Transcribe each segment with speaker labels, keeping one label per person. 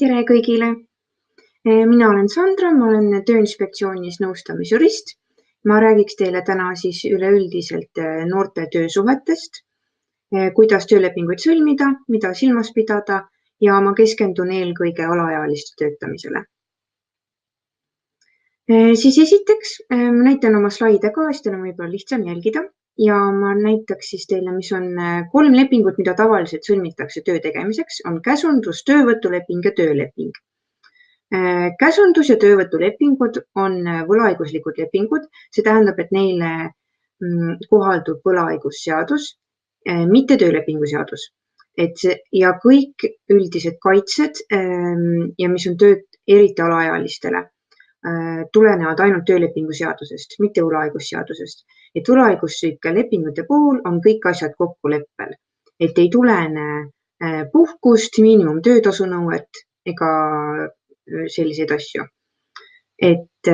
Speaker 1: Tere kõigile! Mina olen Sandra, ma olen Tööinspektsioonis nõustamisjurist. Ma räägiks teile täna siis üleüldiselt noorte töösuhetest, kuidas töölepinguid sõlmida, mida silmas pidada ja ma keskendun eelkõige alaealiste töötamisele. Siis esiteks näitan oma slaide ka, siis teil on võib-olla lihtsam jälgida ja ma näitaks siis teile, mis on 3 lepingut, mida tavaliselt sõlmitakse töö tegemiseks, on käsundus, töövõtuleping ja tööleping. Käsundus- ja töövõtulepingud on võlaõiguslikud lepingud, see tähendab, et neile kohaldub võlaõigusseadus, mitte töölepinguseadus. Ja kõik üldised kaitsed ja mis on tööd eriti alaealistele, tulenevad ainult töölepinguseadusest, mitte võlaõigusseadusest. Et võlaõiguslike lepingute puhul on kõik asjad kokkuleppel, et ei tulene puhkust, miinimumtöötasu nõuet ega selliseid asju. Et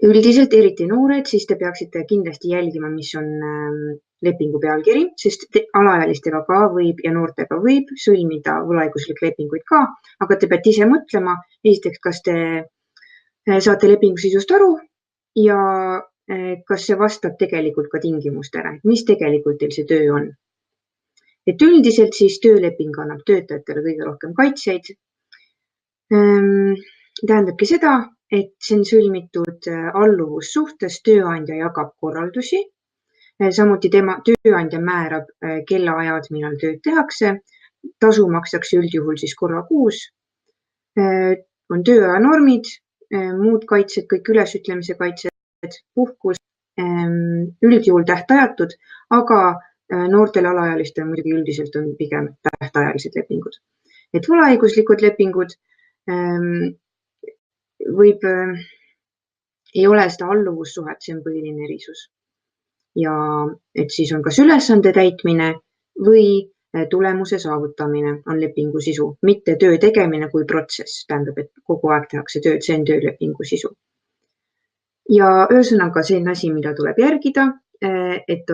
Speaker 1: üldiselt eriti noored, siis te peaksite kindlasti jälgima, mis on lepingu pealkiri, sest alaealistega ka võib ja noortega võib sõlmida võlaõiguslikke lepinguid ka, aga te peate ise mõtlema, esiteks, kas te saate lepingu sisust aru ja kas see vastab tegelikult ka tingimustele, mis tegelikult teil see töö on. Et üldiselt siis tööleping annab töötajatele kõige rohkem kaitseid. Tähendabki seda, et see on sõlmitud alluvussuhtes, tööandja jagab korraldusi, samuti tööandja määrab kellaajad, millal tööd tehakse, tasu makstakse üldjuhul siis korra kuus, on tööaja normid, muud kaitsed, kõik ülesütlemise kaitsed, puhkus, üldjuhul tähtajatud, aga noortele alaealistele muidugi üldiselt on pigem tähtajalised lepingud. Et võlaõiguslikud lepingud ei ole seda alluvussuhet, see on põhiline erisus. Ja et siis on kas ülesande täitmine või tulemuse saavutamine on lepingu sisu, mitte töö tegemine kui protsess, tähendab, et kogu aeg tehakse tööd, see on töölepingu sisu. Ja ühesõnaga see on asi, mida tuleb järgida, et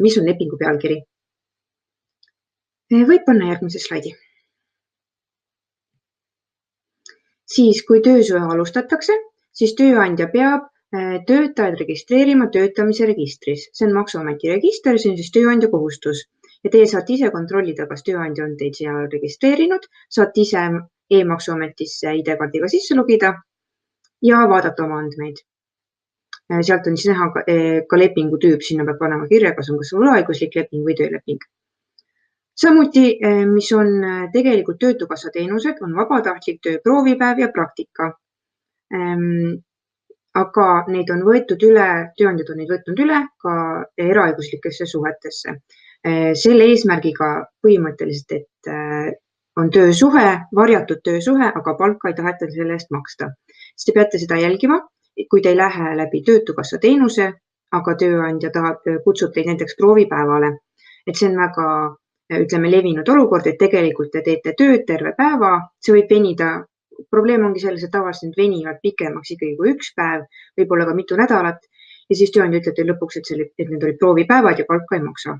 Speaker 1: mis on lepingu pealkiri. Võib panna järgmise slaidi. Siis, kui töösuhe alustatakse, siis tööandja peab töötajad registreerima töötamise registris. See on Maksuameti register, see on siis tööandja kohustus. Ja teie saate ise kontrollida, kas tööandja on teid seal registreerinud, saate ise e-Maksuametisse ID-kaardiga sisse logida ja vaadata oma andmeid. Sealt on siis näha ka lepingu tüüp, sinna peab panema kirja, kas on kas võlaõiguslik leping või tööleping. Samuti, mis on tegelikult Töötukassa teenused, on vabatahtlik töö, proovipäev ja praktika. Aga neid on võetud üle, tööandjad on neid võtnud üle ka eraõiguslikesse suhetesse. Selle eesmärgiga põhimõtteliselt, et on töösuhe, varjatud töösuhe, aga palka ei taheta selle eest maksta. Siis te peate seda jälgima, kui te ei lähe läbi Töötukassa teenuse, aga tööandja kutsub teid näiteks proovipäevale. Et see on väga levinud olukord, et tegelikult te teete tööd terve päeva, see võib venida, probleem ongi selles, et tavaliselt venivad pikemaks ikkagi kui üks päev, võib-olla ka mitu nädalat ja siis tööandja ütleb teil lõpuks, et need olid proovipäevad ja palka ei maksa.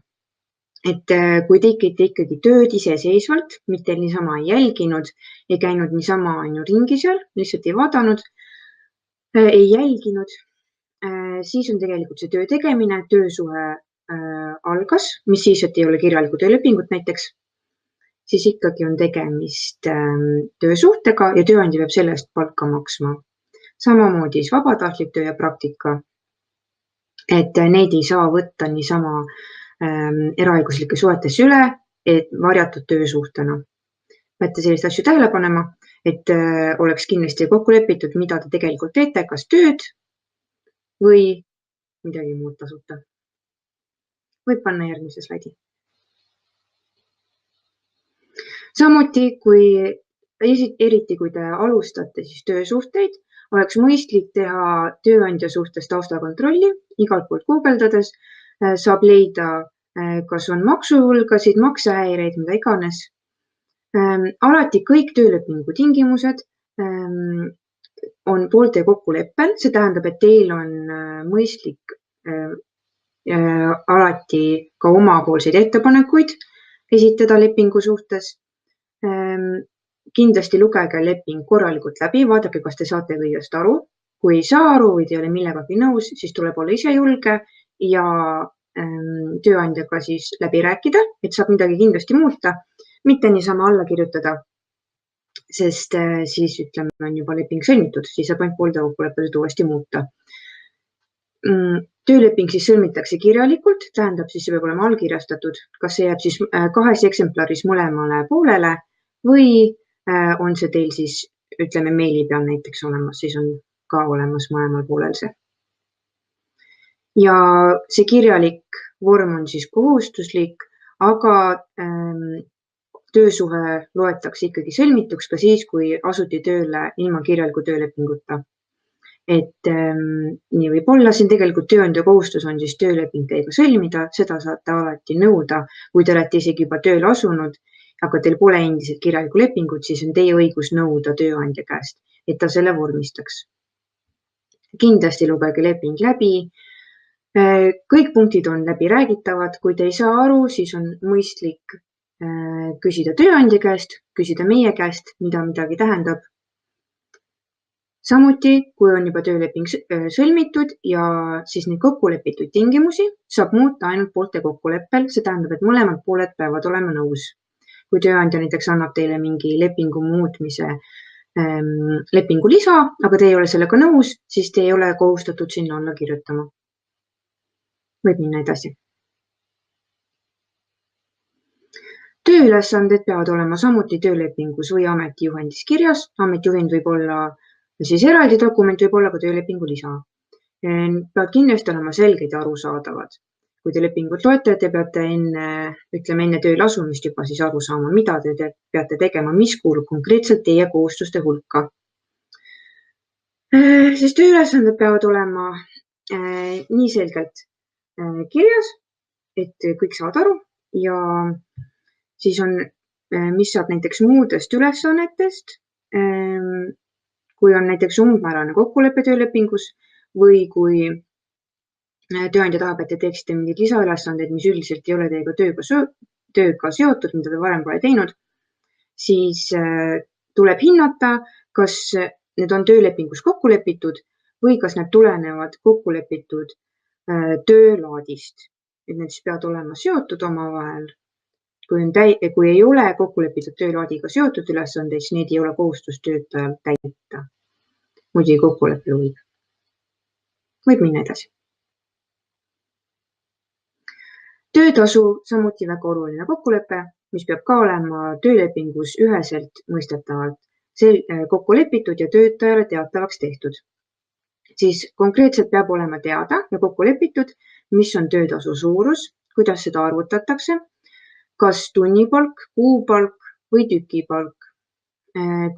Speaker 1: Et kui te ikkagi tööd iseseisvalt, mitte niisama ei jälginud, ei käinud niisama ringi seal, lihtsalt ei vaadanud, ei jälginud, siis on tegelikult see töö tegemine, töösuhe algas, mis siis, et ei ole kirjalikku töölepingut näiteks, siis ikkagi on tegemist töösuhtega ja tööandja peab selle eest palka maksma. Samamoodi siis vabatahtlik töö ja praktika, et neid ei saa võtta niisama eraõiguslikes suhetes üle, et varjatud töösuhtena. Peate sellist asju tähele panema, et oleks kindlasti kokku lepitud, mida te tegelikult teete, kas tööd või midagi muud tasuta. Võib panna järgmise slaidi. Samuti, eriti kui te alustate siis töösuhteid, oleks mõistlik teha tööandja suhtes taustakontrolli, igalt poolt guugeldades, saab leida, kas on maksuhulgasid, maksehäireid, mida iganes. Alati kõik töölepingu tingimused on poolte kokkuleppel, see tähendab, et teil on mõistlik alati ka omapoolseid ettepanekuid esitada lepingu suhtes. kindlasti lugege leping korralikult läbi, vaadake, kas te saate kõigest aru. Kui ei saa aru või te ei ole millegagi nõus, siis tuleb olla ise julge ja tööandjaga siis läbi rääkida, et saab midagi kindlasti muuta, mitte niisama alla kirjutada, sest siis ütleme, on juba leping sõlmitud, siis saab ainult poolte kokkuleppeid uuesti muuta. Tööleping siis sõlmitakse kirjalikult, tähendab siis see peab olema allkirjastatud, kas see jääb siis 2 eksemplaris mõlemale poolele või on see teil siis, ütleme, meili peal näiteks olemas, siis on ka olemas mõlemal poolel see. Ja see kirjalik vorm on siis kohustuslik, aga töösuhe loetakse ikkagi sõlmituks ka siis, kui asuti tööle ilma kirjaliku töölepinguta. Et nii võib olla, siin tegelikult tööandja kohustus on siis tööleping teiega sõlmida, seda saate alati nõuda, kui te olete isegi juba tööle asunud, aga teil pole endiselt kirjalikku lepingut, siis on teie õigus nõuda tööandja käest, et ta selle vormistaks. Kindlasti lugege leping läbi. Kõik punktid on läbi räägitavad, kui te ei saa aru, siis on mõistlik küsida tööandja käest, küsida meie käest, mida midagi tähendab. Samuti, kui on juba tööleping sõlmitud ja siis neid kokkulepitud tingimusi saab muuta ainult poolte kokkuleppel, see tähendab, et mõlemad pooled peavad olema nõus. Kui tööandja näiteks annab teile mingi lepingu muutmise lepingu lisa, aga te ei ole sellega nõus, siis te ei ole kohustatud sinna alla kirjutama. Võib minna edasi. Tööülesanded peavad olema samuti töölepingus või ametijuhendis kirjas. Ametijuhend võib olla siis eraldi dokument, võib olla ka töölepingu lisa. Peavad kindlasti olema selged ja arusaadavad. Kui te lepingut loete, te peate enne tööle asumist juba siis aru saama, mida te peate tegema, mis kuulub konkreetselt teie kohustuste hulka. Siis tööülesanded peavad olema nii selgelt kirjas, et kõik saavad aru ja siis on, mis saab näiteks muudest ülesannetest, kui on näiteks umbmäärane kokkulepe töölepingus või kui tööandja tahab, et te teeksite mingeid lisaülesandeid, mis üldiselt ei ole teiega tööga seotud, mida te varem pole teinud, siis tuleb hinnata, kas need on töölepingus kokku lepitud või kas need tulenevad kokkulepitud töölaadist. Et need siis peavad olema seotud omavahel. Kui ei ole kokkulepitud töölaadiga seotud ülesandeid, siis neid ei ole kohustus töötajal täita. Muidugi kokkulepe võib. Võib minna edasi. Töötasu samuti väga oluline kokkulepe, mis peab ka olema töölepingus üheselt mõistetavalt kokku lepitud ja töötajale teatavaks tehtud. Siis konkreetselt peab olema teada ja kokku lepitud, mis on töötasu suurus, kuidas seda arvutatakse, kas tunnipalk, kuupalk või tükipalk,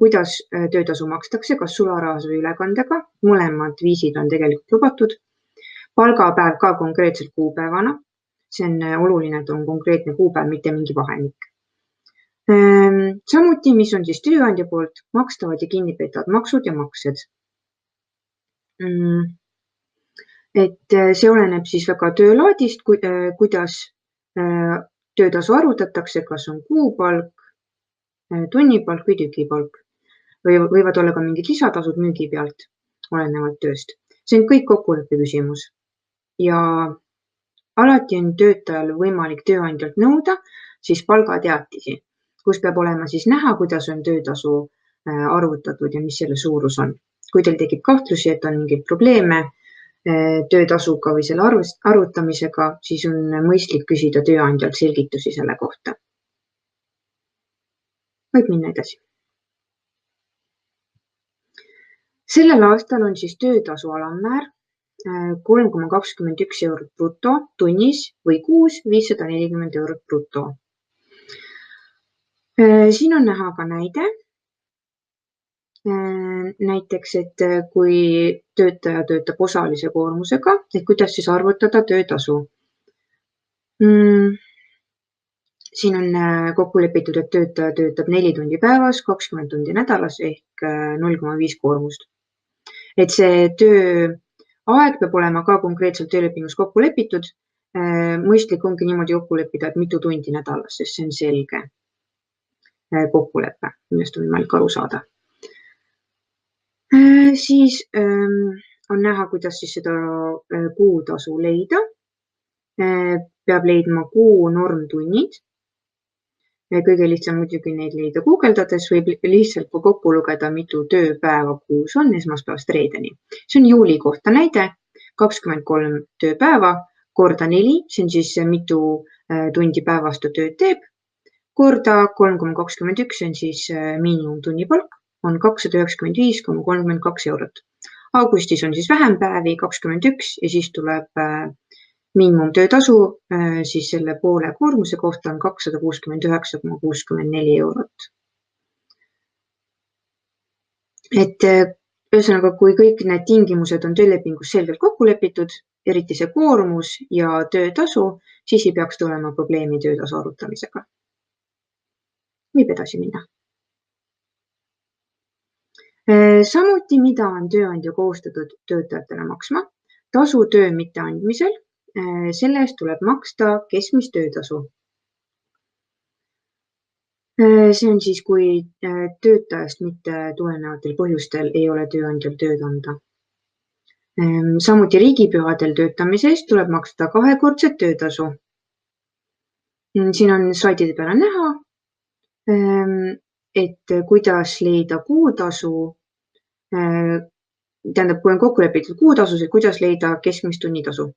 Speaker 1: kuidas töötasu makstakse, kas sularahas või ülekandega, mõlemad viisid on tegelikult lubatud, palgapäev ka konkreetselt kuupäevana, see on oluline, et on konkreetne kuupäev, mitte mingi vahemik. Samuti, mis on siis tööandja poolt makstavad ja kinnipeetavad maksud ja maksed. Et see oleneb siis väga töölaadist, kuidas töötasu arvutatakse, kas on kuupalk, tunnipalk või tükipalk. Võivad olla ka mingid lisatasud müügi pealt, olenevalt tööst. See on kõik kokkuleppe küsimus. Ja alati on töötajal võimalik tööandjalt nõuda siis palgateatisi, kus peab olema siis näha, kuidas on töötasu arvutatud ja mis selle suurus on. Kui teil tekib kahtlusi, et on mingeid probleeme töötasuga või selle arvutamisega, siis on mõistlik küsida tööandjalt selgitusi selle kohta. Võib minna edasi. Sellel aastal on siis töötasu alammäär 3,21 eurot bruto tunnis või kuus 540 eurot bruto. Siin on näha ka näide. Näiteks, et kui töötaja töötab osalise koormusega, et kuidas siis arvutada töötasu. Siin on kokku lepitud, et töötaja töötab 4 tundi päevas, 20 tundi nädalas ehk 0,5 koormust. Et see tööaeg peab olema ka konkreetselt töölepingus kokku lepitud. Mõistlik ongi niimoodi kokku leppida, et mitu tundi nädalas, sest see on selge. kokkulepe, millest on võimalik aru saada. Siis on näha, kuidas siis seda kuutasu leida. Peab leidma kuu normtunnid. Kõige lihtsam muidugi neid leida guugeldades, võib lihtsalt kokku lugeda, mitu tööpäeva kuus on esmaspäevast reedeni. See on juuli kohta näide, 23 tööpäeva korda 4, see on siis mitu tundi päevast ta tööd teeb, korda 3,21, see on siis miinimumtunnipalk, on 295,32 eurot. Augustis on siis vähem päevi, 21 ja siis tuleb miinimumtöötasu siis selle poole koormuse kohta on 269,64 eurot. Et ühesõnaga, kui kõik need tingimused on töölepingus selgelt kokku lepitud, eriti see koormus ja töötasu, siis ei peaks tulema probleemi töötasu arutamisega. Võib edasi minna. Samuti, mida on tööandja kohustatud töötajatele maksma, tasu töö mitte andmisel, selle eest tuleb maksta keskmist töötasu. See on siis, kui töötajast mitte tulenevatel põhjustel ei ole tööandjal tööd anda. Samuti riigipühadel töötamise eest tuleb maksta 2-kordset töötasu. Siin on slaidide peal näha, et kuidas leida kuutasu, tähendab, kui on kokku lepitud kuutasu, kuidas leida keskmist tunnitasu.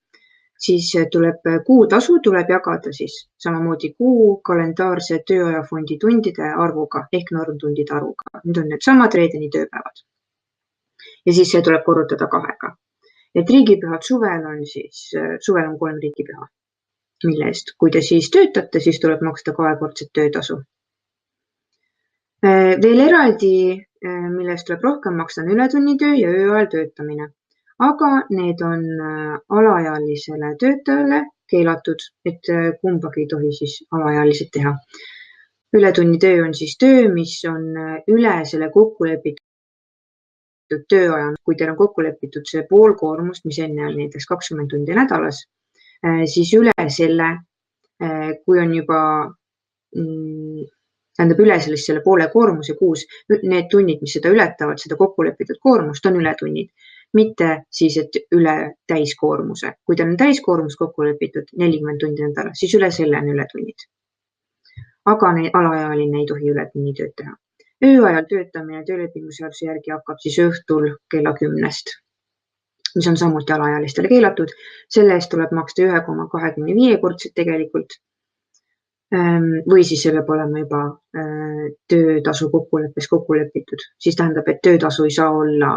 Speaker 1: Siis kuutasu tuleb jagada siis samamoodi kuu kalendaarse tööajafondi tundide arvuga ehk normtundide arvuga. Nüüd on need samad reedeni tööpäevad. Ja siis see tuleb korrutada 2-ga. Et riigipühad suvel on 3 riigipüha, mille eest, kui te siis töötate, siis tuleb maksta 2-kordset töötasu. Veel eraldi, millest tuleb rohkem maksta, on ületunnitöö ja ööajal töötamine. Aga need on alaealisele töötajale keelatud, et kumbagi ei tohi siis alaealised teha. Ületunnitöö on siis töö, mis on üle selle kokku lepitud tööaja. Kui teil on kokku lepitud see poolkoormust, mis enne oli näiteks 20 tundi nädalas, siis üle selle, kui on juba üle selle poole koormuse kuus, need tunnid, mis seda ületavad, seda kokku lepitud koormust, on ületunnid. Mitte siis, et üle täiskoormuse. Kui teil on täiskoormus kokku lepitud 40 tundi nädalas, siis üle selle on ületunnid. Aga alaealine ei tohi ületunnitööd teha. Ööajal töötamine töölepingu seaduse järgi hakkab siis õhtul kella 10, mis on samuti alaealistele keelatud. Selle eest tuleb maksta 1,25-kordset tegelikult. Või siis see peab olema juba töötasu kokkuleppes kokku lepitud. Siis tähendab, et töötasu ei saa olla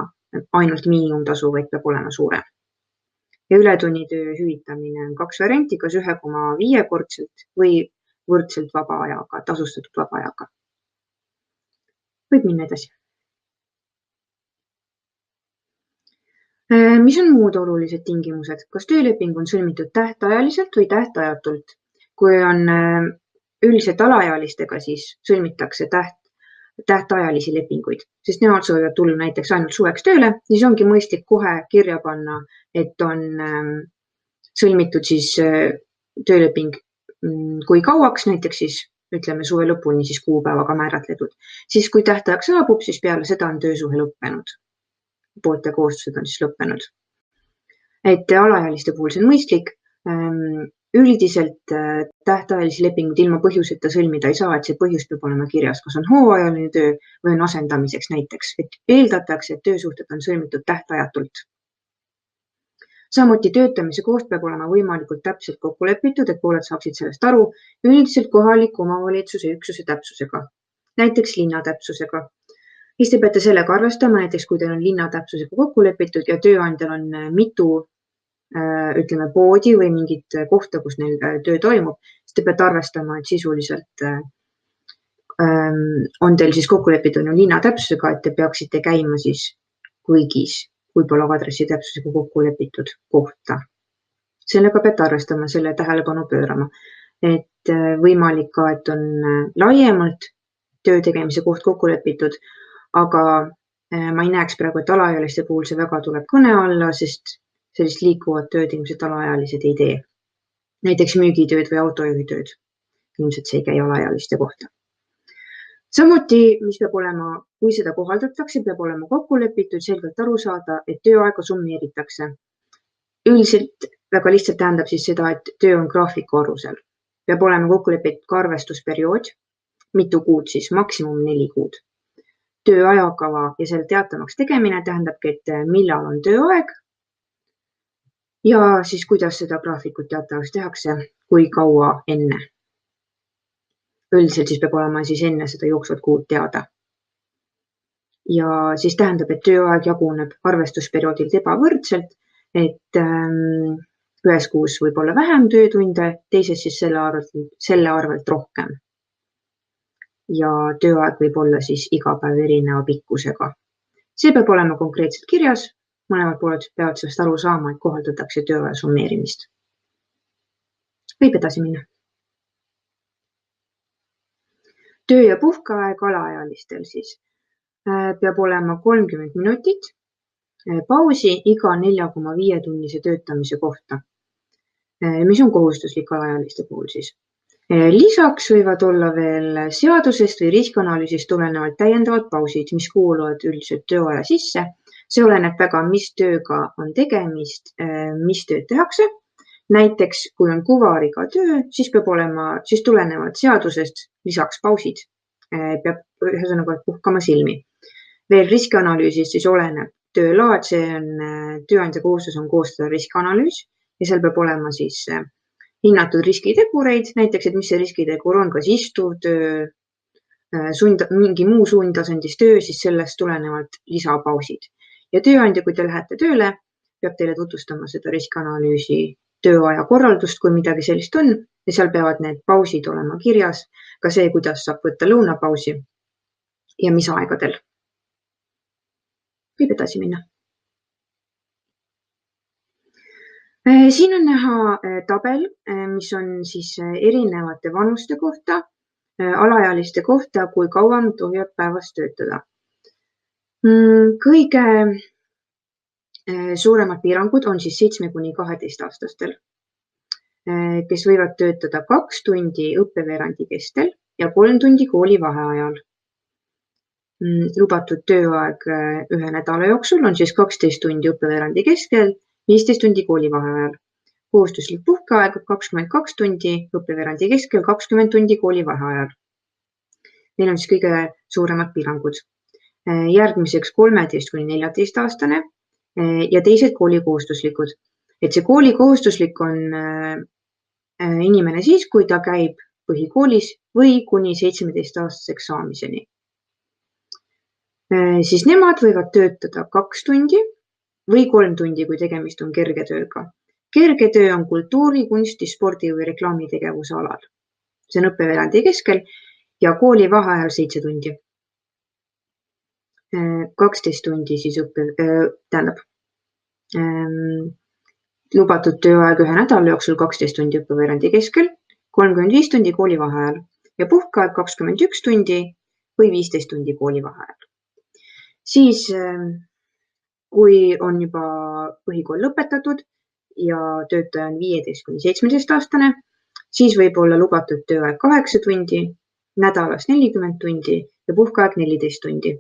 Speaker 1: ainult miinimumtasu, vaid peab olema suurem. Ja ületunnitöö hüvitamine on 2 varianti, kas 1,5-kordselt või võrdselt vaba ajaga, tasustatud vaba ajaga. Võib minna edasi. Mis on muud olulised tingimused? Kas tööleping on sõlmitud tähtajaliselt või tähtajatult? Kui on üldiselt alaealistega, siis sõlmitakse tähtajalisi lepinguid, sest nemad soovivad tulla näiteks ainult suveks tööle, siis ongi mõistlik kohe kirja panna, et on sõlmitud siis tööleping kui kauaks, näiteks siis ütleme suve lõpuni siis kuupäevaga määratletud. Siis kui tähtaeg saabub, siis peale seda on töösuhe lõppenud. Poolte kohustused on siis lõppenud. Et alaealiste puhul see on mõistlik. Üldiselt tähtajalisi lepinguid ilma põhjuseta sõlmida ei saa, et see põhjus peab olema kirjas, kas on hooajaline töö või on asendamiseks näiteks. Et eeldatakse, et töösuhted on sõlmitud tähtajatult. Samuti töötamise koht peab olema võimalikult täpselt kokku lepitud, et pooled saaksid sellest aru, üldiselt kohaliku omavalitsuse üksuse täpsusega, näiteks linna täpsusega. Siis te peate sellega arvestama, näiteks kui teil on linna täpsusega kokku lepitud ja tööandjal on mitu ütleme poodi või mingit kohta, kus neil töö toimub, siis te peate arvestama, et sisuliselt on teil siis kokku lepitud linna täpsusega, et te peaksite käima siis kõigis võib-olla adressi täpsusega kokku lepitud kohta. Sellega peate arvestama, selle tähelepanu pöörama, et võimalik ka, et on laiemalt töö tegemise koht kokku lepitud, aga ma ei näeks praegu, et alaealiste puhul see väga tuleb kõne alla, sest sellist liikuvat tööd ilmselt alaealised ei tee. Näiteks müügitööd või autojuhitööd. Ilmselt see ei käi alaealiste kohta. Samuti, mis peab olema, kui seda kohaldatakse, peab olema kokku lepitud, selgelt aru saada, et tööaega summeeritakse. Üldiselt väga lihtsalt tähendab siis seda, et töö on graafiku alusel. Peab olema kokku lepitud ka arvestusperiood, mitu kuud siis, maksimum 4 kuud. Töö ajakava ja selle teatavaks tegemine tähendabki, et millal on tööaeg ja siis kuidas seda graafikut teatavaks tehakse, kui kaua enne. Üldiselt siis peab olema siis enne seda jooksvat kuud teada. Ja siis tähendab, et tööaeg jaguneb arvestusperioodilt ebavõrdselt, et ühes kuus võib olla vähem töötunde, teises siis selle arvelt rohkem. Ja tööaeg võib olla siis iga päev erineva pikkusega. See peab olema konkreetselt kirjas, mõlemad pooled peavad sellest aru saama, et kohaldatakse tööaja summeerimist. Võib edasi minna. Töö- ja puhkeaeg alaealistel siis peab olema 30 minutit pausi iga 4,5 tunnise töötamise kohta, mis on kohustuslik alaealiste puhul siis. Lisaks võivad olla veel seadusest või riskianalüüsist tulenevalt täiendavad pausid, mis kuuluvad üldiselt tööaja sisse. See oleneb väga, mis tööga on tegemist, mis tööd tehakse. Näiteks, kui on kuvariga töö, siis peab olema, siis tulenevad seadusest lisaks pausid. Peab ühesõnaga puhkama silmi. Veel riskianalüüsist siis oleneb töölaad, see on tööandja kohustus on koostada riskianalüüs ja seal peab olema siis hinnatud riskitegureid, näiteks, et mis see riskitegur on, kas istuv töö, mingi muu suundasendis töö, siis sellest tulenevalt lisapausid. Ja tööandja, kui te lähete tööle, peab teile tutvustama seda riskianalüüsi tööaja korraldust, kui midagi sellist on, ja seal peavad need pausid olema kirjas, ka see, kuidas saab võtta lõunapausi ja mis aegadel. Võib edasi minna. Siin on näha tabel, mis on siis erinevate vanuste kohta, alaealiste kohta, kui kaua nad tohivad päevas töötada. Kõige suuremad piirangud on siis 7–12-aastastel, kes võivad töötada 2 tundi õppeveerandi kestel ja 3 tundi kooli vaheajal. Lubatud tööaeg ühe nädala jooksul on siis 12 tundi õppeveerandi keskel, 15 tundi kooli vaheajal. Kohustuslik puhkeaeg 22 tundi õppeveerandi keskel, 20 tundi kooli vaheajal. Neil on siis kõige suuremad piirangud. Järgmiseks 13–14-aastane ja teised koolikohustuslikud. Et see koolikohustuslik on inimene siis, kui ta käib põhikoolis või kuni 17-aastaseks saamiseni. Siis nemad võivad töötada 2 tundi või 3 tundi, kui tegemist on kerge tööga. Kerge töö on kultuuri, kunsti, spordi või reklaamitegevuse alal. See on õppeveerandi keskel ja kooli vaheajal 7 tundi. 12 tundi siis lubatud tööaeg ühe nädala jooksul 12 tundi õppeveerandi keskel, 35 tundi kooli vaheajal ja puhkeaeg 21 tundi või 15 tundi kooli vaheajal. Siis, kui on juba põhikool lõpetatud ja töötaja on 15–17-aastane, siis võib olla lubatud tööaeg 8 tundi, nädalas 40 tundi ja puhkeaeg 14 tundi.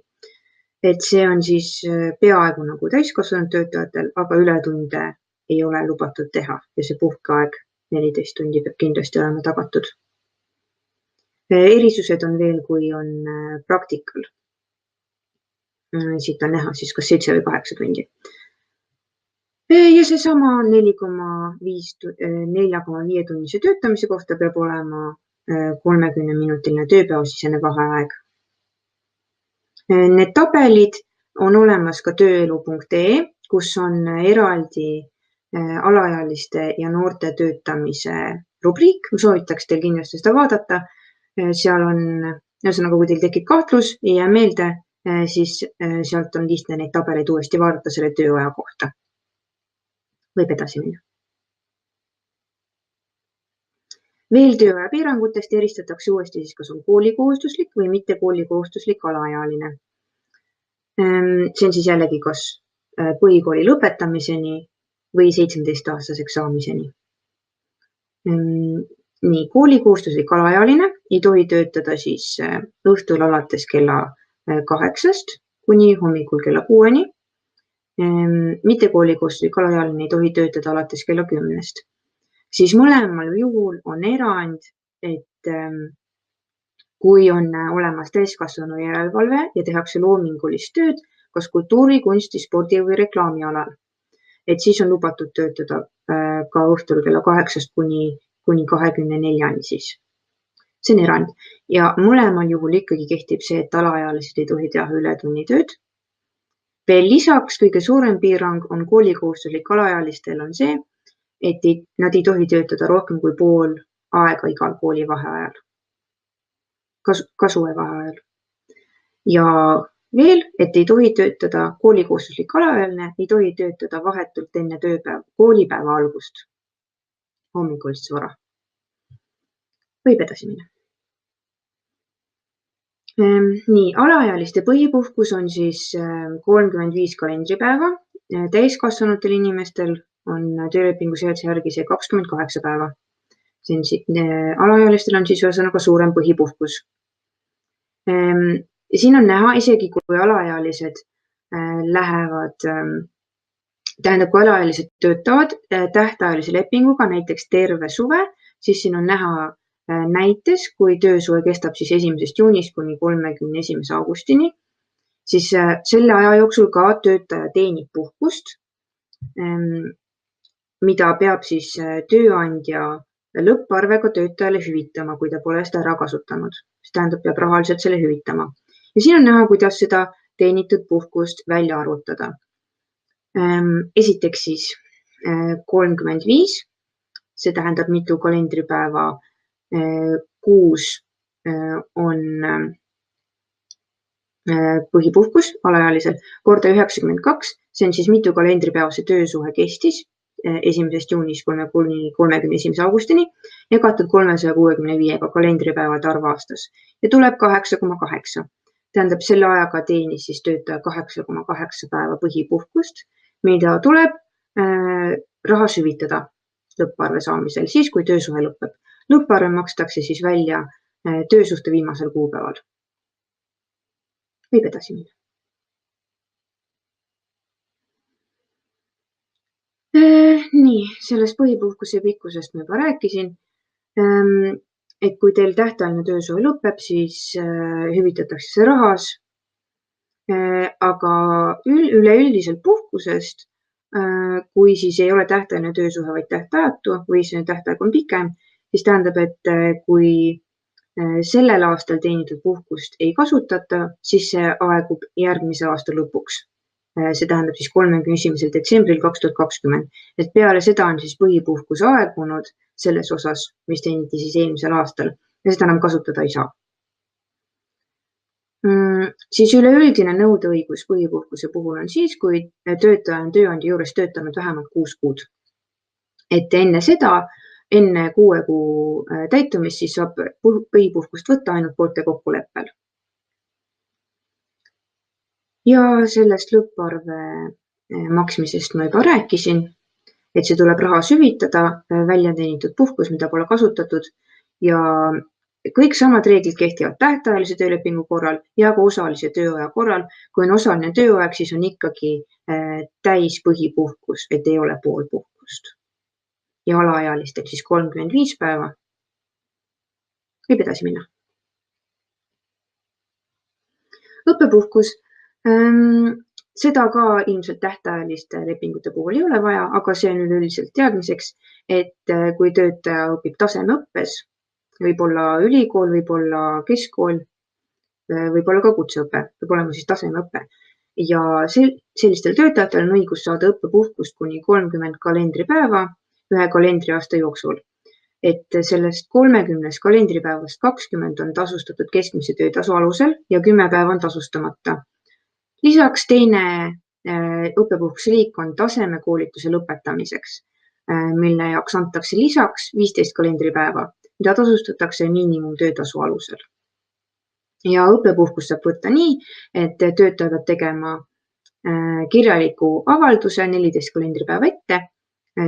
Speaker 1: Et see on siis peaaegu nagu täiskasvanud töötajatel, aga ületunde ei ole lubatud teha ja see puhkeaeg 14 tundi peab kindlasti olema tagatud. Erisused on veel, kui on praktikal. Siit on näha siis kas 7 või 8 tundi. Ja seesama 4,5 tunnise töötamise kohta peab olema 30-minutiline tööpäevasisene vaheaeg. Need tabelid on olemas ka tööelu.ee, kus on eraldi alaealiste ja noorte töötamise rubriik. Ma soovitaks teil kindlasti seda vaadata. Seal on, ühesõnaga, kui teil tekib kahtlus, ei jää meelde, siis sealt on lihtne neid tabeleid uuesti vaadata selle tööaja kohta. Võib edasi minna. Veel tööaja piirangutest eristatakse uuesti siis, kas on koolikohustuslik või mitte koolikohustuslik alaealine. See on siis jällegi kas põhikooli lõpetamiseni või 17-aastaseks saamiseni. Nii, koolikohustuslik alaealine ei tohi töötada siis õhtul alates kella 8 kuni hommikul kella 6. Mitte koolikohustuslik alaealine ei tohi töötada alates kella 10. Siis mõlemal juhul on erand, et kui on olemas täiskasvanu järelevalve ja tehakse loomingulist tööd, kas kultuuri, kunsti, spordi või reklaamialal, et siis on lubatud töötada ka õhtul kella 8 kuni 24 siis. See on erand ja mõlemal juhul ikkagi kehtib see, et alaealised ei tohi teha ületunnitööd. Veel lisaks kõige suurem piirang on koolikohustuslik alaealistel on see, et nad ei tohi töötada rohkem kui pool aega igal koolivaheajal, kasuvaheajal. Ja veel, et ei tohi töötada, koolikohustuslik alaealine ei tohi töötada vahetult enne koolipäeva algust, hommikulist vara. Võib edasi minna. Nii, alaealiste põhipuhkus on siis 35 kalendripäeva, täiskasvanutel inimestel on töölepingu seaduse järgi see 28 päeva. Alaealistel on siis ühesõnaga suurem põhipuhkus. Siin on näha, isegi kui alaealised kui alaealised töötavad tähtajalise lepinguga näiteks terve suve, siis siin on näha näites, kui töösuhe kestab siis 1. juunist kuni 31. augustini, siis selle aja jooksul ka töötaja teenib puhkust, mida peab siis tööandja lõpparvega töötajale hüvitama, kui ta pole seda ära kasutanud. See tähendab, peab rahaliselt selle hüvitama. Ja siin on näha, kuidas seda teenitud puhkust välja arvutada. Esiteks siis 35, see tähendab mitu kalendripäeva kuus on põhipuhkus alaealisel, korda 92, see on siis mitu kalendripäeva see töösuhe kestis 1. juunist kuni 31. augustini ja katud 365 kalendripäevade arv aastas ja tuleb 8,8. Tähendab, selle ajaga teenis siis töötaja 8,8 päeva põhipuhkust, mida tuleb rahas hüvitada lõpparve saamisel, siis kui töösuhe lõpeb. Lõpparve makstakse siis välja töösuhte viimasel kuupäeval. Võib edasi minna. Nii, sellest põhipuhkuse pikkusest ma juba rääkisin, et kui teil tähtajaline töösuhe lõpeb, siis hüvitatakse see rahas, aga üleüldiselt puhkusest, kui siis ei ole tähtajaline töösuhe, vaid tähtajatu või see tähtaeg on pikem, siis tähendab, et kui sellel aastal teenitud puhkust ei kasutata, siis see aegub järgmise aasta lõpuks. See tähendab siis 31. detsembril 2020. Et peale seda on siis põhipuhkus aegunud selles osas, mis teeniti siis eelmisel aastal ja seda enam kasutada ei saa. Siis üleüldine nõudeõigus põhipuhkuse puhul on siis, kui töötaja on tööandja juures töötanud vähemalt 6 kuud. Et enne seda, enne 6 kuu täitumist, siis saab põhipuhkust võtta ainult poolte kokkuleppel. Ja sellest lõpparve maksmisest ma juba rääkisin, et see tuleb rahas hüvitada, välja teenitud puhkus, mida pole kasutatud ja kõik samad reeglid kehtivad tähtajalise töölepingu korral ja ka osalise tööaja korral. Kui on osaline tööaeg, siis on ikkagi täis põhipuhkus, et ei ole pool puhkust. Ja alaealistel siis 35 päeva. Võib edasi minna. Õppepuhkus. Seda ka ilmselt tähtajaliste lepingute puhul ei ole vaja, aga see on üleüldiselt teadmiseks, et kui töötaja õpib tasemeõppes, võib-olla ülikool, võib-olla keskkool, võib-olla ka kutseõpe, võib olema siis tasemeõppe. Ja sellistel töötajatel on õigus saada õppepuhkust kuni 30 kalendripäeva ühe kalendriaasta jooksul. Et sellest 30 kalendripäevast 20 on tasustatud keskmise töötasu alusel ja 10 päeva on tasustamata. Lisaks teine õppepuhkuse liik on tasemekoolituse lõpetamiseks, mille jaoks antakse lisaks 15 kalendripäeva, mida tasustatakse miinimumtöötasu alusel. Ja õppepuhkus saab võtta nii, et töötaja peab tegema kirjaliku avalduse 14 kalendripäeva ette,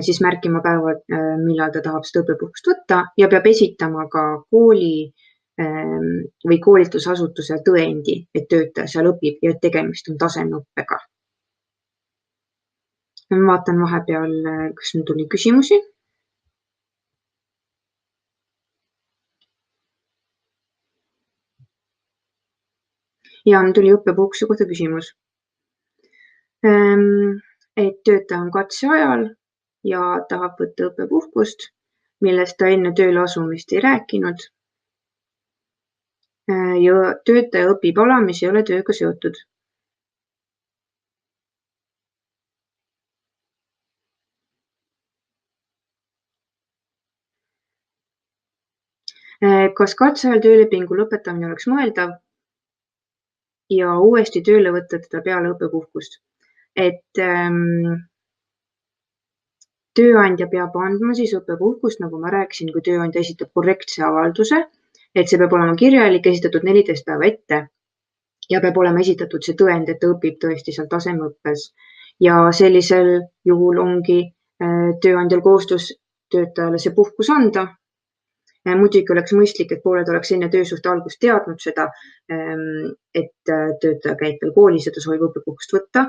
Speaker 1: siis märkima päeva, millal ta tahab seda õppepuhkust võtta ja peab esitama ka kooli või koolitusasutuse tõendi, et töötaja seal õpib ja et tegemist on tasemeõppega. Ma vaatan vahepeal, kas nüüd tuli küsimusi. Ja tuli õppepuhkuse kohta küsimus. Et töötaja on katse ajal ja tahab võtta õppepuhkust, millest ta enne tööle asumist ei rääkinud. Ja töötaja õpib ala, mis ei ole tööga seotud. Kas katse ajal töölepingu lõpetamine oleks mõeldav ja uuesti tööle võtta teda peale õppepuhkust? Et tööandja peab andma siis õppepuhkust, nagu ma rääkisin, kui tööandja esitab korrektse avalduse, et see peab olema kirjalik, esitatud 14 päeva ette ja peab olema esitatud see tõend, et ta õpib tõesti seal tasemeõppes. Ja sellisel juhul ongi tööandjal kohustus töötajale see puhkus anda. Muidugi oleks mõistlik, et pooled oleks enne töösuhte algust teadnud seda, et töötaja käib veel koolis ja ta soovib õppepuhkust võtta,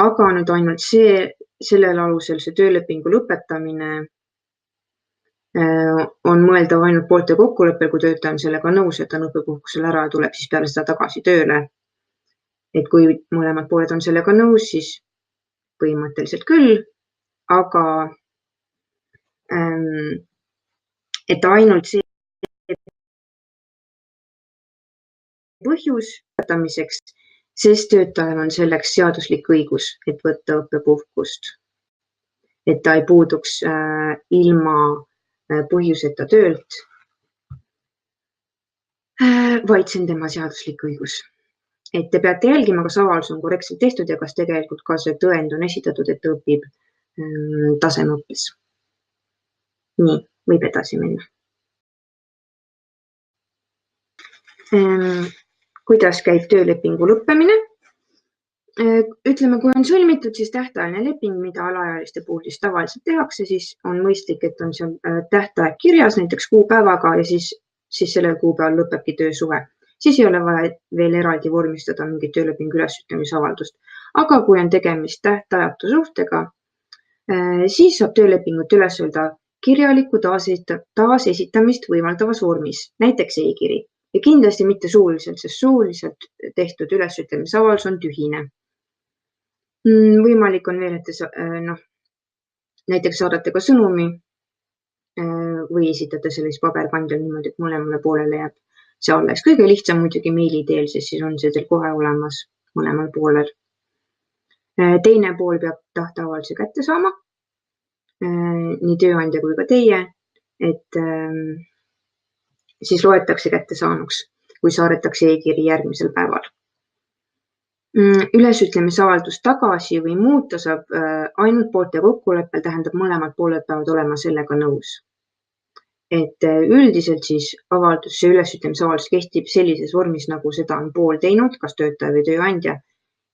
Speaker 1: aga nüüd ainult sellel alusel see töölepingu lõpetamine on mõeldav ainult poolte kokkuleppel, kui töötaja on sellega nõus, et ta on õppepuhkusel ära ja tuleb siis peale seda tagasi tööle. Et kui mõlemad pooled on sellega nõus, siis põhimõtteliselt küll, aga et ainult see põhjus võtamiseks, sest töötajal on selleks seaduslik õigus, et võtta õppepuhkust. Et ta ei puuduks ilma põhjuseta töölt, vaid see on tema seaduslik õigus. Et te peate jälgima, kas avaldus on korrektselt tehtud ja kas tegelikult ka see tõend on esitatud, et ta õpib tasemeõppes. Nii, võib edasi minna. Kuidas käib töölepingu lõppemine? Ütleme, kui on sõlmitud siis tähtajaline leping, mida alaealiste puhul siis tavaliselt tehakse, siis on mõistlik, et on seal tähtaeg kirjas näiteks kuupäevaga ja siis sellel kuupäeval lõpebki töösuhe. Siis ei ole vaja veel eraldi vormistada mingit töölepingu ülesütlemisavaldust. Aga kui on tegemist tähtajatu suhtega, siis saab töölepingut üles öelda kirjaliku taasesitamist võimaldavas vormis, näiteks e-kiri. Ja kindlasti mitte suuliselt, sest suuliselt tehtud ülesütlemisavaldus on tühine. Võimalik on veel, et näiteks saadate ka sõnumi või esitate selle siis paberkandjal niimoodi, et mõlemale poolele jääb see alles. Kõige lihtsam muidugi meili teel, sest siis on see teil kohe olemas mõlemal poolel. Teine pool peab tahteavalduse kätte saama, nii tööandja kui ka teie, et siis loetakse kättesaanuks, kui saadetakse e-kiri järgmisel päeval. Ülesütlemisavaldus tagasi või muuta saab ainult poolte kokkuleppel, tähendab mõlemad pooled peavad olema sellega nõus. Et üldiselt siis see ülesütlemisavaldus kehtib sellises vormis, nagu seda on pool teinud, kas töötaja või tööandja,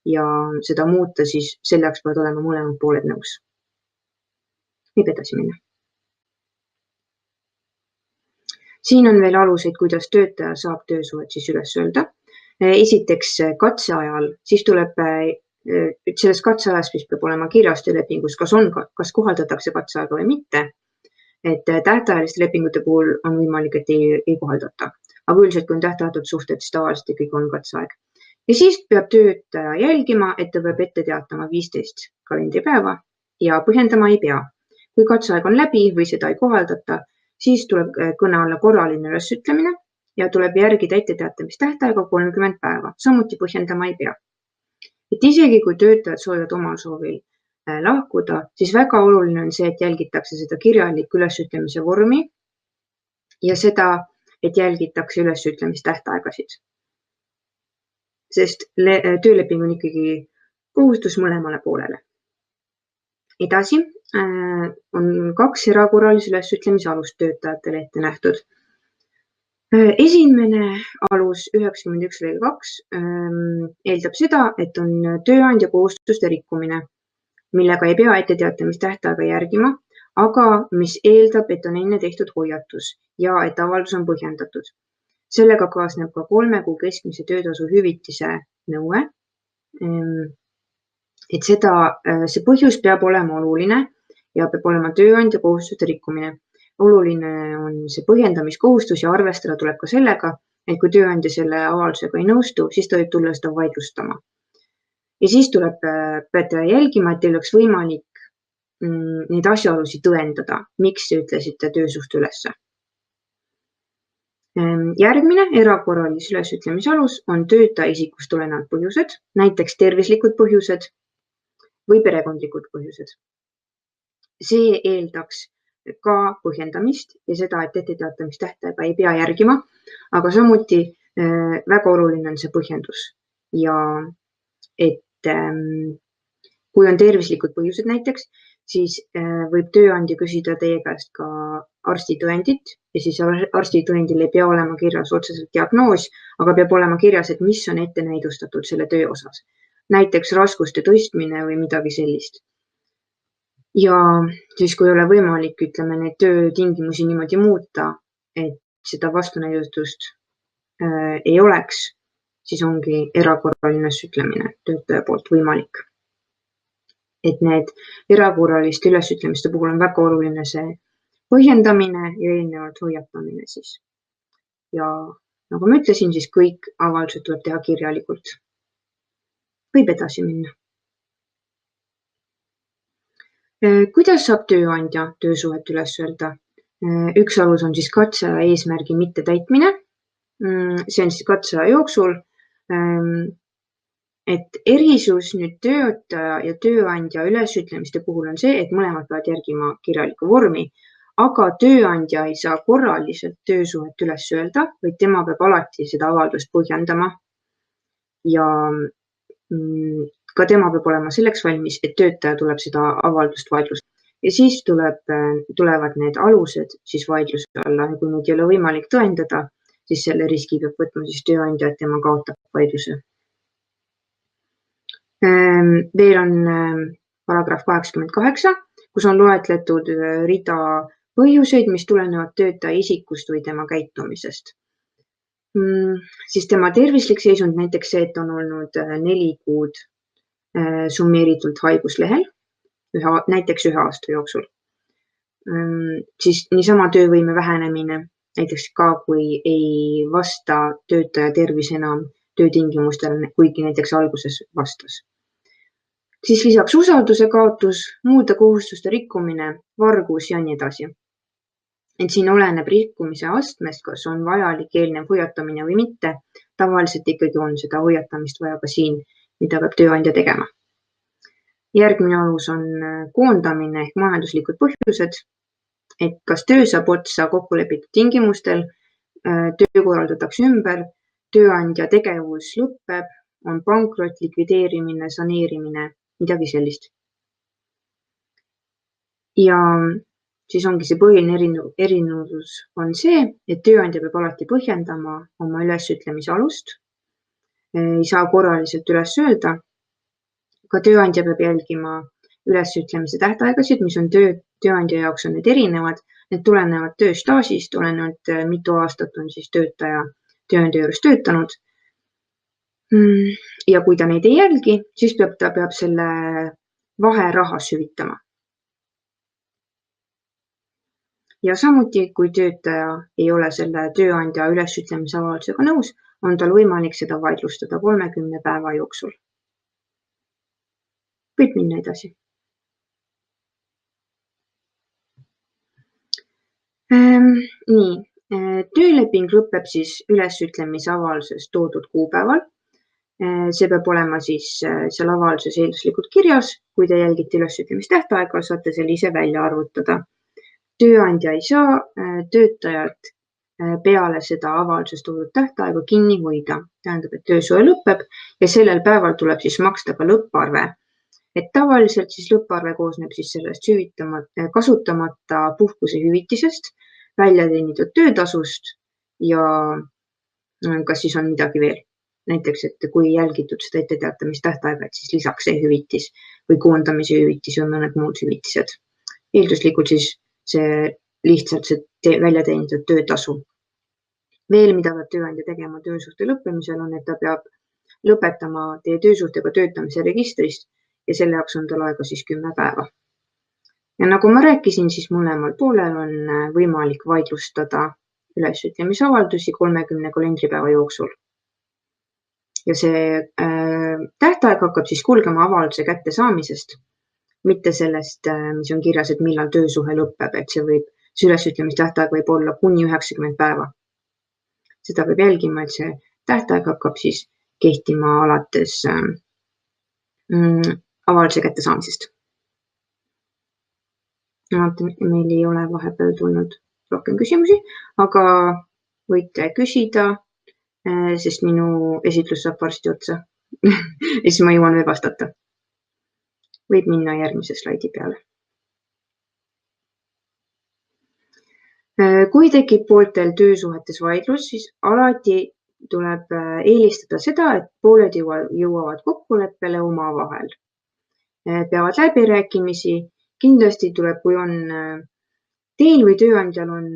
Speaker 1: ja seda muuta siis selleks peavad olema mõlemad pooled nõus. Võib edasi minna. Siin on veel aluseid, kuidas töötaja saab töösuhet siis üles öelda. Esiteks katse ajal, siis tuleb, selles katseajast mis peab olema kirjas töölepingus, kas kohaldatakse katseaega või mitte. Et tähtajaliste lepingute puhul on võimalik, et ei kohaldata. Aga üldiselt, kui on tähtajatud suhted, siis tavaliselt kõik on katseaeg. Ja siis peab töötaja jälgima, et ta peab ette teatama 15 kalendripäeva ja põhjendama ei pea. Kui katseaeg on läbi või seda ei kohaldata, siis tuleb kõne alla korraline ülesütlemine ja tuleb järgida etteteatamistähtaega 30 päeva. Samuti põhjendama ei pea. Et isegi kui töötajad soovivad omal soovil lahkuda, siis väga oluline on see, et jälgitakse seda kirjaliku ülesütlemise vormi ja seda, et jälgitakse ülesütlemistähtaegasid. Sest tööleping on ikkagi kohustus mõlemale poolele. Edasi on 2 erakorralise ülesütlemise alust töötajatele ette nähtud. Esimene alus 91.2 eeldab seda, et on tööandja kohustuste rikkumine. millega ei pea etteteatamistähtaega järgima, aga mis eeldab, et on enne tehtud hoiatus ja et avaldus on põhjendatud. Sellega kaasneb ka 3 kuu keskmise töötasu hüvitise nõue. Et see põhjus peab olema oluline ja peab olema tööandja kohustuste rikkumine. Oluline on see põhjendamiskohustus ja arvestada tuleb ka sellega, et kui tööandja selle avaldusega ei nõustu, siis ta võib tulla seda vaidlustama. Ja siis peate jälgima, et teil oleks võimalik neid asjaolusid tõendada, miks te ütlesite töösuhte ülesse. Järgmine erakorralise ülesütlemise alus on töötaja isikust tulenevad põhjused, näiteks tervislikud põhjused või perekondlikud põhjused. See eeldaks ka põhjendamist ja seda, et etteteatamistähtaega ei pea järgima, aga samuti väga oluline on see põhjendus ja et kui on tervislikud põhjused näiteks, siis võib tööandja küsida teie käest ka arstitõendit ja siis arstitõendil ei pea olema kirjas otseselt diagnoos, aga peab olema kirjas, et mis on ette näidustatud selle töö osas. Näiteks raskuste tõstmine või midagi sellist. Ja siis, kui ei ole võimalik, neid töötingimusi niimoodi muuta, et seda vastunäidustust ei oleks, siis ongi erakorraline ülesütlemine töötaja poolt võimalik. Et need erakorraliste ülesütlemiste puhul on väga oluline see põhjendamine ja eelnevalt hoiatamine siis. Ja nagu ma ütlesin, siis kõik avaldused tuleb teha kirjalikult. Võib edasi minna. Kuidas saab tööandja töösuhet üles öelda? Üks alus on siis katseaja eesmärgi mitte täitmine. See on siis katseaja jooksul. Et erisus nüüd töötaja ja tööandja ülesütlemiste puhul on see, et mõlemad peavad järgima kirjalikku vormi, aga tööandja ei saa korraliselt töösuhet üles öelda, vaid tema peab alati seda avaldust põhjendama ja ka tema peab olema selleks valmis, et töötaja tuleb seda avaldust vaidlustama. Ja siis tulevad need alused siis vaidluse alla ja kui neid ei ole võimalik tõendada, siis selle riski peab võtma siis tööandja, et tema kaotab vaidluse. Veel on paragrahv 88, kus on loetletud rida põhjuseid, mis tulenevad töötaja isikust või tema käitumisest. Siis tema tervislik seisund, näiteks see, et on olnud 4 kuud summeeritult haiguslehel, näiteks 1 aasta jooksul. Siis niisama töövõime vähenemine, näiteks ka kui ei vasta töötaja tervis enam töötingimustele, kuigi näiteks alguses vastas. Siis lisaks usalduse kaotus, muude kohustuste rikkumine, vargus ja nii edasi. Et siin oleneb rikkumise astmest, kas on vajalik eelnev hoiatamine või mitte. Tavaliselt ikkagi on seda hoiatamist vaja ka siin, mida peab tööandja tegema. Järgmine alus on koondamine ehk majanduslikud põhjused, et kas töö saab otsa kokkulepitud tingimustel, töö korraldatakse ümber, tööandja tegevus lõpeb, on pankrot, likvideerimine, saneerimine, midagi sellist. Ja siis ongi see põhiline erinevus on see, et tööandja peab alati põhjendama oma ülesütlemise alust, ei saa korraliselt üles öelda. Ka tööandja peab jälgima ülesütlemise tähtaegasid, mis on tööandja jaoks on need erinevad. Need tulenevad tööstaažist, olenevalt mitu aastat on siis töötaja tööandja juures töötanud. Ja kui ta neid ei jälgi, siis ta peab selle vaherahas hüvitama. Ja samuti, kui töötaja ei ole selle tööandja ülesütlemise avaldusega nõus, on tal võimalik seda vaidlustada 30 päeva jooksul. Võib minna edasi. Nii, tööleping lõpeb siis ülesütlemise avalduses toodud kuupäeval. See peab olema siis seal avalduses eelduslikult kirjas. Kui te jälgite ülesütlemistähtaega, saate selle ise välja arvutada. Tööandja ei saa töötajat peale seda avalduses toodud tähtaega kinni hoida. Tähendab, et töösuhe lõpeb ja sellel päeval tuleb siis maksta ka lõpparve. Et tavaliselt siis lõpparve koosneb siis sellest kasutamata puhkuse hüvitisest, välja teenitud töötasust ja kas siis on midagi veel. näiteks, et kui jälgitud seda etteteatamistähtaega, et siis lisaks see hüvitis või koondamise hüvitis või mõned muud hüvitised. Eelduslikult siis see lihtsalt see välja teenitud töötasu. Veel, mida peab tööandja tegema töösuhte lõppemisel, on, et ta peab lõpetama teie töösuhtega töötamise registrist ja selle jaoks on tal aega siis 10 päeva. Ja nagu ma rääkisin, siis mõlemal poolel on võimalik vaidlustada ülesütlemisavaldusi 30 kalendripäeva jooksul. Ja see tähtaeg hakkab siis kulgema avalduse kättesaamisest, mitte sellest, mis on kirjas, et millal töösuhe lõpeb, et see ülesütlemistähtaeg võib olla kuni 90 päeva. Seda peab jälgima, et see tähtaeg hakkab siis kehtima alates avalduse kättesaamisest. Meil ei ole vahepeal tulnud rohkem küsimusi, aga võite küsida, sest minu esitlus saab varsti otsa. Ja siis ma jõuan veel vastata. Võib minna järgmise slaidi peale. Kui tekib pooltel töösuhetes vaidlus, siis alati tuleb eelistada seda, et pooled jõuavad kokkuleppele omavahel. Peavad läbirääkimisi. Kindlasti tuleb, kui on teil või tööandjal on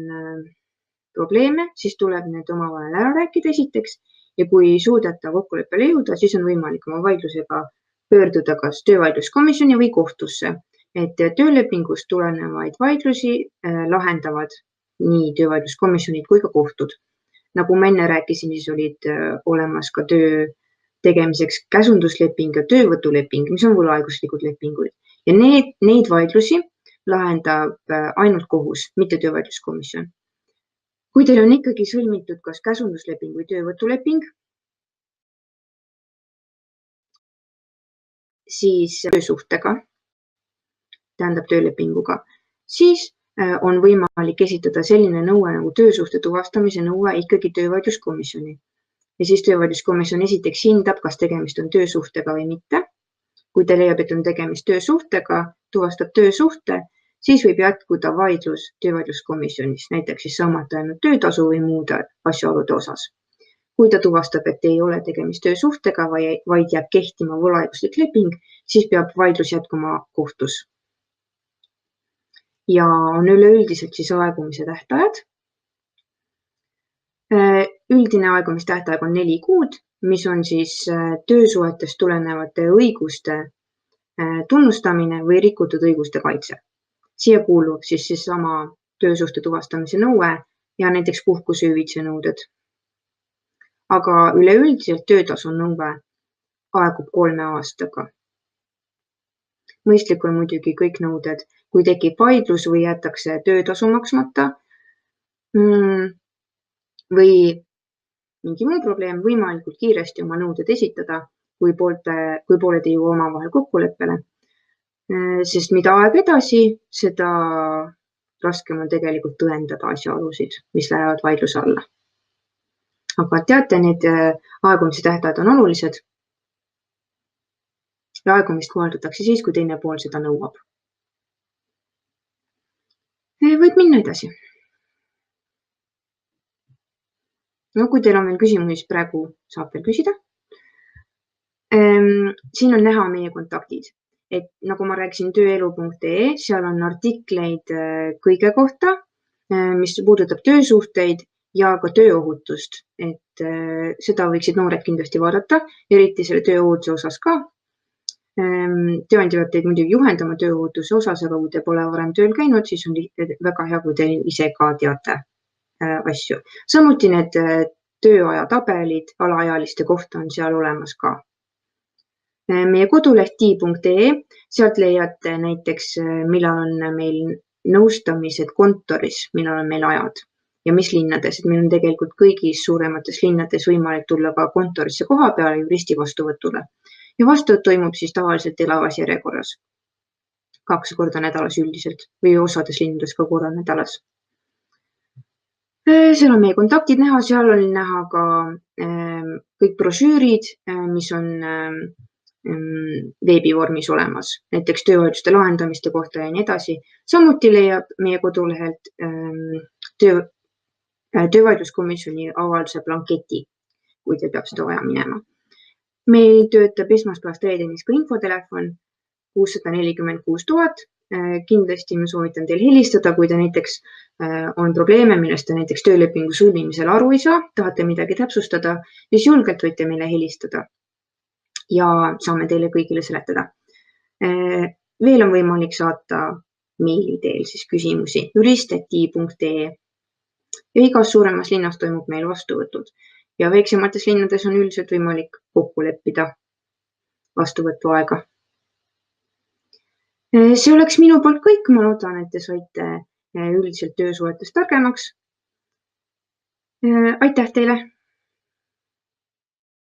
Speaker 1: probleeme, siis tuleb need omavahel ära rääkida esiteks ja kui suudeta kokkuleppele jõuda, siis on võimalik oma vaidlusega pöörduda kas töövaidluskomisjoni või kohtusse, et töölepingust tulenevaid vaidlusi lahendavad nii töövaidluskomisjonid kui ka kohtud. Nagu ma enne rääkisin, siis olid olemas ka töö tegemiseks käsundusleping ja töövõtuleping, mis on võlaõiguslikud lepingud. Ja neid vaidlusi lahendab ainult kohus, mitte töövaidluskomisjon. Kui teil on ikkagi sõlmitud kas käsundusleping või töövõtuleping, siis töösuhtega, tähendab töölepinguga, siis on võimalik esitada selline nõue nagu töösuhte tuvastamise nõue ikkagi töövaidluskomisjoni. Ja siis töövaidluskomisjon esiteks hindab, kas tegemist on töösuhtega või mitte. Kui te leiab, et on tegemist töösuhtega, tuvastab töösuhte, siis võib jätkuda vaidlus töövaidluskomisjonis, näiteks siis saamata ainult töötasu või muude asjaolude osas. Kui ta tuvastab, et ei ole tegemist töösuhtega, vaid jääb kehtima võlaõiguslik leping, siis peab vaidlus jätkuma kohtus. Ja on üleüldiselt siis aegumise tähtajad. Üldine aegumistähtaeg on 4 kuud, mis on siis töösuhetest tulenevate õiguste tunnustamine või rikutud õiguste kaitse. Siia kuulub siis sama töösuhte tuvastamise nõue ja näiteks puhkusehüvitise nõuded. Aga üleüldiselt töötasu nõue aegub 3 aastaga. Mõistlik on muidugi kõik nõuded, kui tekib vaidlus või jätakse töötasu maksmata või mingi muu probleem, võimalikult kiiresti oma nõuded esitada, kui pooled ei jõua omavahel kokkuleppele. Sest mida aeg edasi, seda raskem on tegelikult tõendada asjaolusid, mis lähevad vaidluse alla. Aga teate, need aegumise tähtajad on olulised. Ja aegumist kohaldatakse siis, kui teine pool seda nõuab. Võid minna edasi. No, kui teil on veel küsimusi, siis praegu saab veel küsida. Siin on näha meie kontaktid. Et nagu ma rääkisin tööelu.ee, seal on artikleid kõige kohta, mis puudutab töösuhteid ja ka tööohutust. Et seda võiksid noored kindlasti vaadata, eriti selle tööohutuse osas ka. Tööandja peab teid muidugi juhendama tööohutuse osas, aga kui te pole varem tööl käinud, siis on väga hea, kui te ise ka teate asju. Samuti need tööaja tabelid alaealiste kohta on seal olemas ka. Meie koduleht ti.ee, sealt leiate näiteks, millal on meil nõustamised kontoris, millal on meil ajad ja mis linnades. Et meil on tegelikult kõigis suuremates linnades võimalik tulla ka kontorisse koha peale juristi vastuvõtule. Ja vastuvõtt toimub siis tavaliselt elavas järjekorras 2 korda nädalas üldiselt või osades linnades ka korra nädalas. Seal on meie kontaktid näha, seal on näha ka kõik brošüürid, mis on veebivormis olemas, näiteks töövaidluste lahendamiste kohta ja nii edasi. Samuti leiab meie kodulehelt töövaidluskomisjoni avalduse blanketi, kui teil peab seda vaja minema. Meil töötab esmaspäevast reedeniks ka infotelefon 646 000. Kindlasti ma soovitan teil helistada, kui te näiteks on probleeme, millest te näiteks töölepingu sõlmimisel aru ei saa, tahate midagi täpsustada, siis julgelt võite meile helistada ja saame teile kõigile seletada. Veel on võimalik saata meili teel siis küsimusi jurist@i.ee ja igas suuremas linnas toimub meil vastuvõtud ja väiksemates linnades on üldiselt võimalik kokku leppida vastuvõtu aega. See oleks minu poolt kõik, ma loodan, et te saite üldiselt töösuhetest targemaks. Aitäh teile!